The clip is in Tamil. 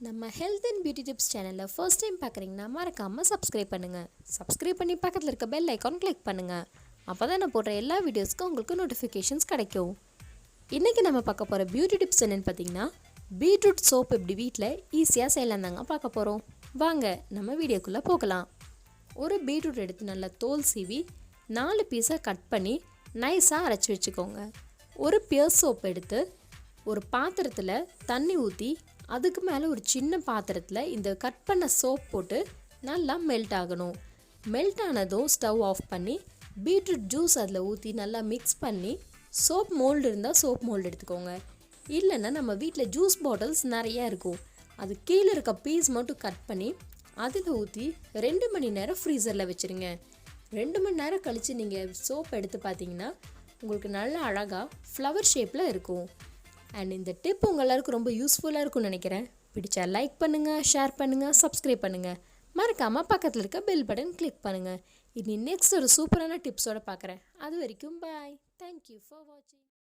நம்ம ஹெல்த் அண்ட் பியூட்டி டிப்ஸ் சேனலில் ஃபர்ஸ்ட் டைம் பார்க்குறீங்கன்னா மறக்காமல் சப்ஸ்கிரைப் பண்ணுங்கள். சப்ஸ்கிரைப் பண்ணி பக்கத்தில் இருக்க பெல் ஐக்கான் கிளிக் பண்ணுங்கள். அப்போ தான் நான் போடுற எல்லா வீடியோஸ்க்கும் உங்களுக்கு நோட்டிஃபிகேஷன்ஸ் கிடைக்கும். இன்றைக்கி நம்ம பார்க்க போகிற பியூட்டி டிப்ஸ் என்னென்னு பார்த்தீங்கன்னா, பீட்ரூட் சோப் எப்படி வீட்டில் ஈஸியாக செய்யலாம் தாங்க பார்க்க போகிறோம். வாங்க நம்ம வீடியோக்குள்ளே போகலாம். ஒரு பீட்ரூட் எடுத்து நல்லா தோல் சீவி 4 பீஸாக கட் பண்ணி நைஸாக அரைச்சி வச்சுக்கோங்க. ஒரு பியர் சோப் எடுத்து ஒரு பாத்திரத்தில் தண்ணி ஊற்றி அதுக்கு மேலே ஒரு சின்ன பாத்திரத்தில் இந்த கட் பண்ண சோப் போட்டு நல்லா மெல்ட் ஆகணும். மெல்ட் ஆனதும் ஸ்டவ் ஆஃப் பண்ணி பீட்ரூட் ஜூஸ் அதில் ஊற்றி நல்லா மிக்ஸ் பண்ணி சோப் மோல்டு இருந்தால் சோப் மோல்டு எடுத்துக்கோங்க. இல்லைன்னா நம்ம வீட்டில் ஜூஸ் பாட்டில்ஸ் நிறையா இருக்கும், அது கீழே இருக்க பீஸ் மட்டும் கட் பண்ணி அதில் ஊற்றி 2 மணி நேரம் ஃப்ரீசரில் வச்சுருங்க. 2 மணி நேரம் கழித்து நீங்கள் சோப் எடுத்து பார்த்தீங்கன்னா உங்களுக்கு நல்ல அழகாக ஃப்ளவர் ஷேப்பில் இருக்கும். அண்ட் இந்த டிப் உங்கள் எல்லாருக்கும் ரொம்ப யூஸ்ஃபுல்லாக இருக்கும்னு நினைக்கிறேன். பிடிச்சா லைக் பண்ணுங்கள், ஷேர் பண்ணுங்கள், சப்ஸ்கிரைப் பண்ணுங்கள். மறக்காமல் பக்கத்தில் இருக்க பெல் பட்டன் கிளிக் பண்ணுங்கள். இனி நெக்ஸ்ட் ஒரு சூப்பரான டிப்ஸோடு பார்க்குறேன். அது வரைக்கும் பாய். தேங்க்யூ ஃபார் வாட்சிங்.